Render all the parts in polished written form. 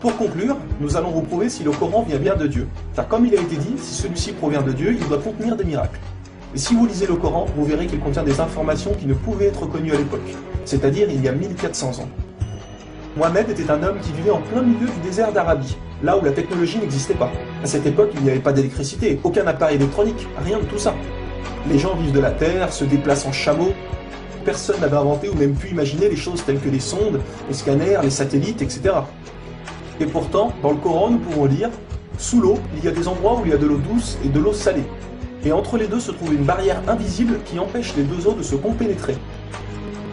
Pour conclure, nous allons vous prouver si le Coran vient bien de Dieu. Car comme il a été dit, si celui-ci provient de Dieu, il doit contenir des miracles. Et si vous lisez le Coran, vous verrez qu'il contient des informations qui ne pouvaient être connues à l'époque, c'est-à-dire il y a 1400 ans. Mohamed était un homme qui vivait en plein milieu du désert d'Arabie, là où la technologie n'existait pas. À cette époque, il n'y avait pas d'électricité, aucun appareil électronique, rien de tout ça. Les gens vivent de la terre, se déplacent en chameau. Personne n'avait inventé ou même pu imaginer les choses telles que les sondes, les scanners, les satellites, etc. Et pourtant, dans le Coran, nous pouvons lire « Sous l'eau, il y a des endroits où il y a de l'eau douce et de l'eau salée. Et entre les deux se trouve une barrière invisible qui empêche les deux eaux de se compénétrer.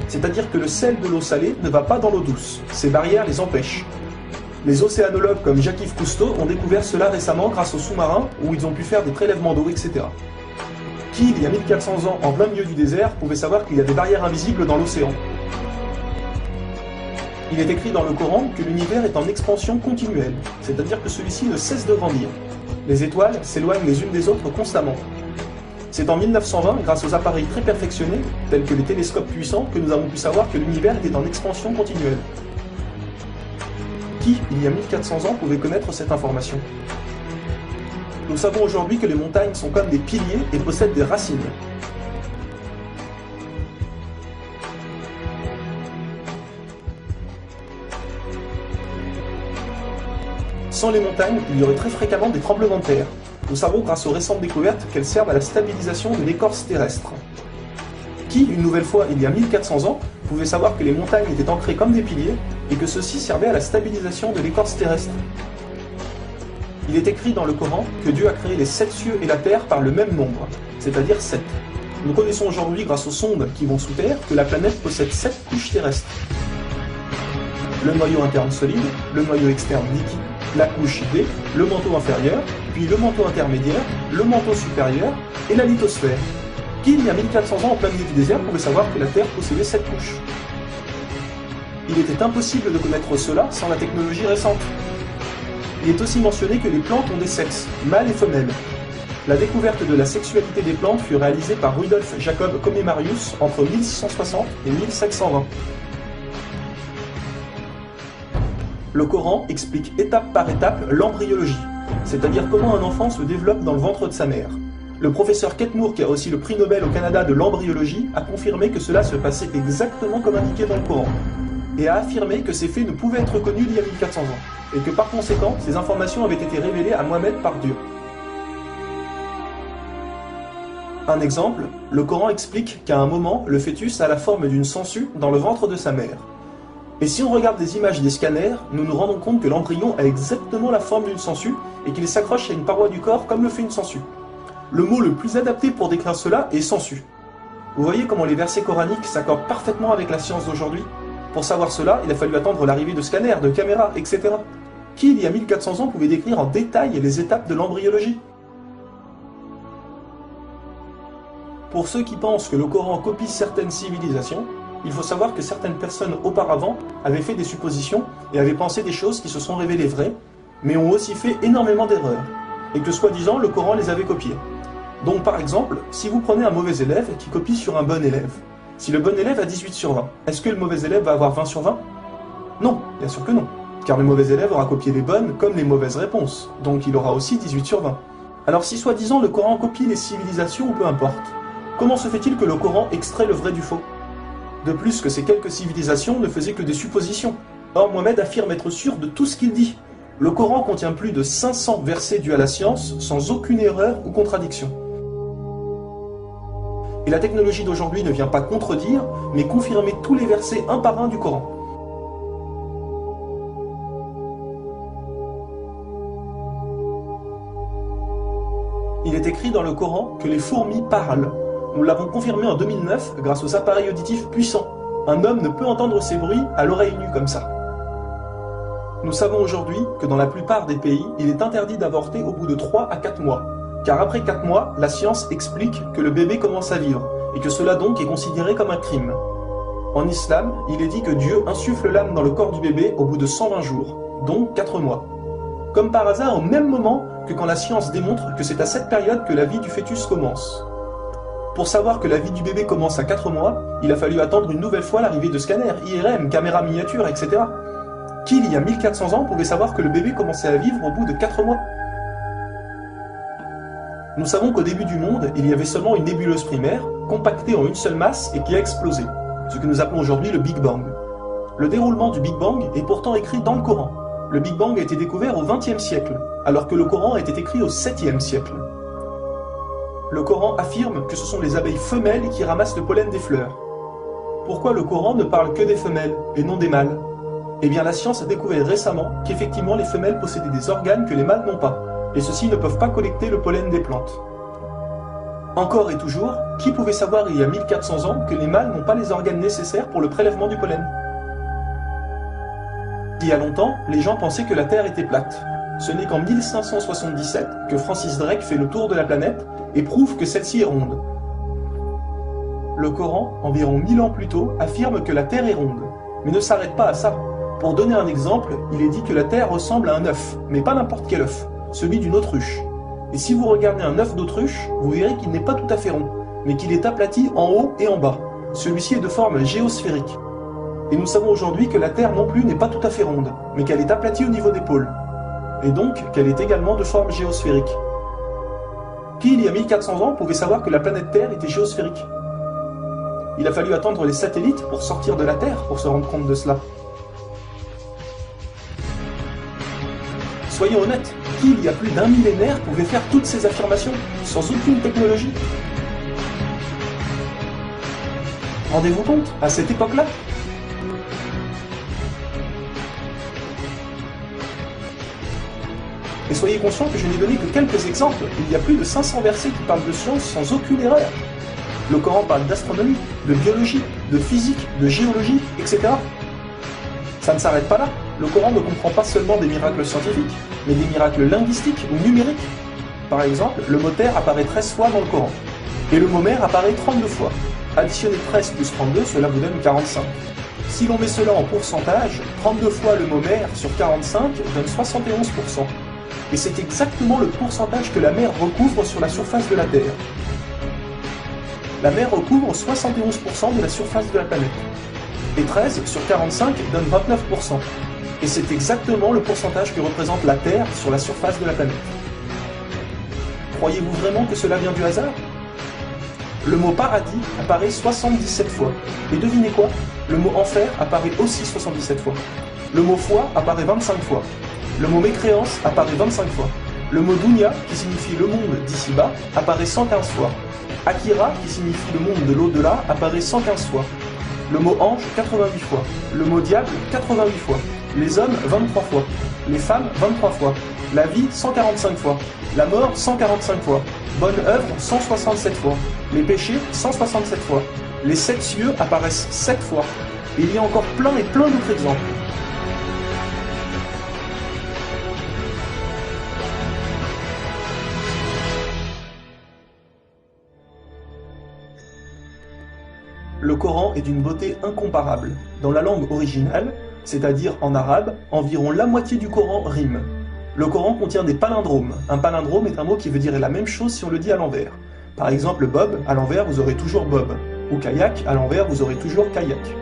C'est-à-dire que le sel de l'eau salée ne va pas dans l'eau douce. Ces barrières les empêchent. Les océanologues comme Jacques-Yves Cousteau ont découvert cela récemment grâce aux sous-marins où ils ont pu faire des prélèvements d'eau, etc. Qui, il y a 1400 ans, en plein milieu du désert, pouvait savoir qu'il y a des barrières invisibles dans l'océan? Il est écrit dans le Coran que l'univers est en expansion continuelle, c'est-à-dire que celui-ci ne cesse de grandir. Les étoiles s'éloignent les unes des autres constamment. C'est en 1920, grâce aux appareils très perfectionnés, tels que les télescopes puissants, que nous avons pu savoir que l'univers était en expansion continuelle. Qui, il y a 1400 ans, pouvait connaître cette information? Nous savons aujourd'hui que les montagnes sont comme des piliers et possèdent des racines. Sans les montagnes, il y aurait très fréquemment des tremblements de terre. Nous savons grâce aux récentes découvertes qu'elles servent à la stabilisation de l'écorce terrestre. Qui, une nouvelle fois, il y a 1400 ans, pouvait savoir que les montagnes étaient ancrées comme des piliers et que ceux-ci servaient à la stabilisation de l'écorce terrestre? Il est écrit dans le Coran que Dieu a créé les 7 cieux et la terre par le même nombre, c'est-à-dire 7. Nous connaissons aujourd'hui, grâce aux sondes qui vont sous terre, que la planète possède 7 couches terrestres. Le noyau interne solide, le noyau externe liquide, la couche D, le manteau inférieur, puis le manteau intermédiaire, le manteau supérieur et la lithosphère. Qui, il y a 1400 ans en plein milieu du désert, pouvait savoir que la Terre possédait 7 couches? Il était impossible de connaître cela sans la technologie récente. Il est aussi mentionné que les plantes ont des sexes, mâles et femelles. La découverte de la sexualité des plantes fut réalisée par Rudolf Jacob Comé-Marius entre 1660 et 1720. Le Coran explique étape par étape l'embryologie, c'est-à-dire comment un enfant se développe dans le ventre de sa mère. Le professeur Kate Moore, qui a aussi le prix Nobel au Canada de l'embryologie, a confirmé que cela se passait exactement comme indiqué dans le Coran, et a affirmé que ces faits ne pouvaient être connus il y a 1400 ans, et que par conséquent, ces informations avaient été révélées à Mohamed par Dieu. Un exemple, le Coran explique qu'à un moment, le fœtus a la forme d'une sangsue dans le ventre de sa mère. Et si on regarde des images des scanners, nous nous rendons compte que l'embryon a exactement la forme d'une sangsue et qu'il s'accroche à une paroi du corps comme le fait une sangsue. Le mot le plus adapté pour décrire cela est sangsue. Vous voyez comment les versets coraniques s'accordent parfaitement avec la science d'aujourd'hui? Pour savoir cela, il a fallu attendre l'arrivée de scanners, de caméras, etc. Qui, il y a 1400 ans, pouvait décrire en détail les étapes de l'embryologie? Pour ceux qui pensent que le Coran copie certaines civilisations, il faut savoir que certaines personnes auparavant avaient fait des suppositions et avaient pensé des choses qui se sont révélées vraies, mais ont aussi fait énormément d'erreurs, et que soi-disant le Coran les avait copiées. Donc par exemple, si vous prenez un mauvais élève qui copie sur un bon élève, si le bon élève a 18 sur 20, est-ce que le mauvais élève va avoir 20 sur 20? Non, bien sûr que non, car le mauvais élève aura copié les bonnes comme les mauvaises réponses, donc il aura aussi 18 sur 20. Alors si soi-disant le Coran copie les civilisations ou peu importe, comment se fait-il que le Coran extrait le vrai du faux? De plus que ces quelques civilisations ne faisaient que des suppositions. Or Mohamed affirme être sûr de tout ce qu'il dit. Le Coran contient plus de 500 versets dus à la science, sans aucune erreur ou contradiction. Et la technologie d'aujourd'hui ne vient pas contredire, mais confirmer tous les versets un par un du Coran. Il est écrit dans le Coran que les fourmis parlent. Nous l'avons confirmé en 2009 grâce aux appareils auditifs puissants. Un homme ne peut entendre ces bruits à l'oreille nue comme ça. Nous savons aujourd'hui que dans la plupart des pays, il est interdit d'avorter au bout de 3 à 4 mois. Car après 4 mois, la science explique que le bébé commence à vivre, et que cela donc est considéré comme un crime. En islam, il est dit que Dieu insuffle l'âme dans le corps du bébé au bout de 120 jours, donc 4 mois. Comme par hasard au même moment que quand la science démontre que c'est à cette période que la vie du fœtus commence. Pour savoir que la vie du bébé commence à 4 mois, il a fallu attendre une nouvelle fois l'arrivée de scanners, IRM, caméras miniatures, etc. Qui, il y a 1400 ans, pouvait savoir que le bébé commençait à vivre au bout de 4 mois? Nous savons qu'au début du monde, il y avait seulement une nébuleuse primaire, compactée en une seule masse et qui a explosé, ce que nous appelons aujourd'hui le Big Bang. Le déroulement du Big Bang est pourtant écrit dans le Coran. Le Big Bang a été découvert au XXe siècle, alors que le Coran a été écrit au 7e siècle. Le Coran affirme que ce sont les abeilles femelles qui ramassent le pollen des fleurs. Pourquoi le Coran ne parle que des femelles et non des mâles? Eh bien la science a découvert récemment qu'effectivement les femelles possédaient des organes que les mâles n'ont pas, et ceux-ci ne peuvent pas collecter le pollen des plantes. Encore et toujours, qui pouvait savoir il y a 1400 ans que les mâles n'ont pas les organes nécessaires pour le prélèvement du pollen? Il y a longtemps, les gens pensaient que la Terre était plate. Ce n'est qu'en 1577 que Francis Drake fait le tour de la planète et prouve que celle-ci est ronde. Le Coran, environ 1000 ans plus tôt, affirme que la Terre est ronde, mais ne s'arrête pas à ça. Pour donner un exemple, il est dit que la Terre ressemble à un œuf, mais pas n'importe quel œuf, celui d'une autruche. Et si vous regardez un œuf d'autruche, vous verrez qu'il n'est pas tout à fait rond, mais qu'il est aplati en haut et en bas. Celui-ci est de forme géosphérique. Et nous savons aujourd'hui que la Terre non plus n'est pas tout à fait ronde, mais qu'elle est aplatie au niveau des pôles. Et donc qu'elle est également de forme géosphérique. Qui, il y a 1400 ans, pouvait savoir que la planète Terre était géosphérique? Il a fallu attendre les satellites pour sortir de la Terre pour se rendre compte de cela. Soyons honnêtes, qui, il y a plus d'un millénaire, pouvait faire toutes ces affirmations, sans aucune technologie? Rendez-vous compte, à cette époque-là? Et soyez conscients que je n'ai donné que quelques exemples, il y a plus de 500 versets qui parlent de science sans aucune erreur. Le Coran parle d'astronomie, de biologie, de physique, de géologie, etc. Ça ne s'arrête pas là. Le Coran ne comprend pas seulement des miracles scientifiques, mais des miracles linguistiques ou numériques. Par exemple, le mot terre apparaît 13 fois dans le Coran, et le mot mer apparaît 32 fois. Additionnez 13 plus 32, cela vous donne 45. Si l'on met cela en pourcentage, 32 fois le mot mer sur 45 donne 71%. Et c'est exactement le pourcentage que la mer recouvre sur la surface de la Terre. La mer recouvre 71% de la surface de la planète. Et 13 sur 45 donne 29%. Et c'est exactement le pourcentage que représente la Terre sur la surface de la planète. Croyez-vous vraiment que cela vient du hasard? Le mot paradis apparaît 77 fois. Et devinez quoi? Le mot enfer apparaît aussi 77 fois. Le mot foi apparaît 25 fois. Le mot mécréance apparaît 25 fois. Le mot dunya, qui signifie le monde d'ici-bas, apparaît 115 fois. Akira, qui signifie le monde de l'au-delà, apparaît 115 fois. Le mot ange, 88 fois. Le mot diable, 88 fois. Les hommes, 23 fois. Les femmes, 23 fois. La vie, 145 fois. La mort, 145 fois. Bonne œuvre, 167 fois. Les péchés, 167 fois. Les 7 cieux apparaissent 7 fois. Et il y a encore plein et plein d'autres exemples. Le Coran est d'une beauté incomparable. Dans la langue originale, c'est-à-dire en arabe, environ la moitié du Coran rime. Le Coran contient des palindromes. Un palindrome est un mot qui veut dire la même chose si on le dit à l'envers. Par exemple, Bob, à l'envers vous aurez toujours Bob. Ou kayak, à l'envers vous aurez toujours kayak.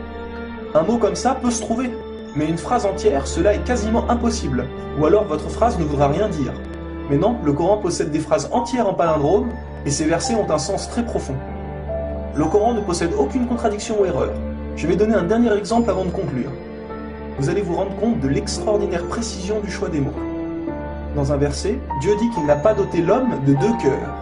Un mot comme ça peut se trouver, mais une phrase entière, cela est quasiment impossible. Ou alors votre phrase ne voudra rien dire. Mais non, le Coran possède des phrases entières en palindrome, et ces versets ont un sens très profond. Le Coran ne possède aucune contradiction ou erreur. Je vais donner un dernier exemple avant de conclure. Vous allez vous rendre compte de l'extraordinaire précision du choix des mots. Dans un verset, Dieu dit qu'il n'a pas doté l'homme de 2 cœurs.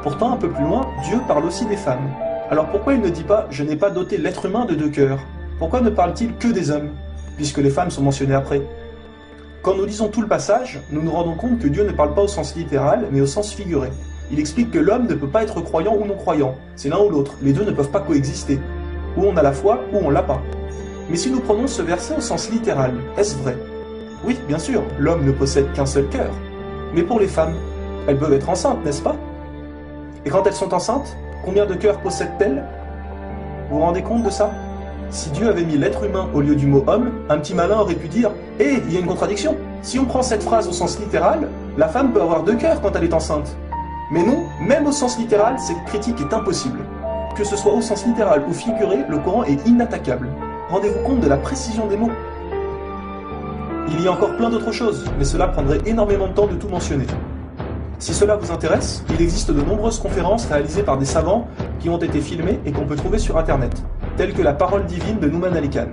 Pourtant, un peu plus loin, Dieu parle aussi des femmes. Alors pourquoi il ne dit pas « je n'ai pas doté l'être humain de 2 cœurs » ? Pourquoi ne parle-t-il que des hommes, puisque les femmes sont mentionnées après ? Quand nous lisons tout le passage, nous nous rendons compte que Dieu ne parle pas au sens littéral, mais au sens figuré. Il explique que l'homme ne peut pas être croyant ou non-croyant, c'est l'un ou l'autre, les deux ne peuvent pas coexister. Ou on a la foi, ou on l'a pas. Mais si nous prenons ce verset au sens littéral, est-ce vrai? Oui, bien sûr, l'homme ne possède qu'un seul cœur. Mais pour les femmes, elles peuvent être enceintes, n'est-ce pas? Et quand elles sont enceintes, combien de cœurs possèdent-elles? Vous vous rendez compte de ça? Si Dieu avait mis l'être humain au lieu du mot homme, un petit malin aurait pu dire « Hé, il y a une contradiction! Si on prend cette phrase au sens littéral, la femme peut avoir 2 cœurs quand elle est enceinte. » Mais non, même au sens littéral, cette critique est impossible. Que ce soit au sens littéral ou figuré, le Coran est inattaquable. Rendez-vous compte de la précision des mots. Il y a encore plein d'autres choses, mais cela prendrait énormément de temps de tout mentionner. Si cela vous intéresse, il existe de nombreuses conférences réalisées par des savants qui ont été filmées et qu'on peut trouver sur internet, telles que la parole divine de Nouman Ali Khan.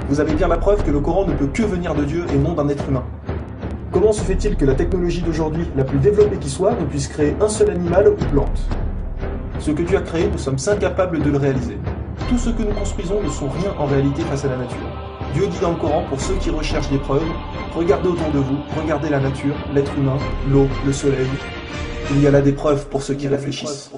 Vous avez bien la preuve que le Coran ne peut que venir de Dieu et non d'un être humain. Comment se fait-il que la technologie d'aujourd'hui, la plus développée qui soit, ne puisse créer un seul animal ou plante? Ce que Dieu a créé, nous sommes incapables de le réaliser. Tout ce que nous construisons ne sont rien en réalité face à la nature. Dieu dit dans le Coran, pour ceux qui recherchent des preuves, regardez autour de vous, regardez la nature, l'être humain, l'eau, le soleil. Il y a là des preuves pour ceux qui réfléchissent.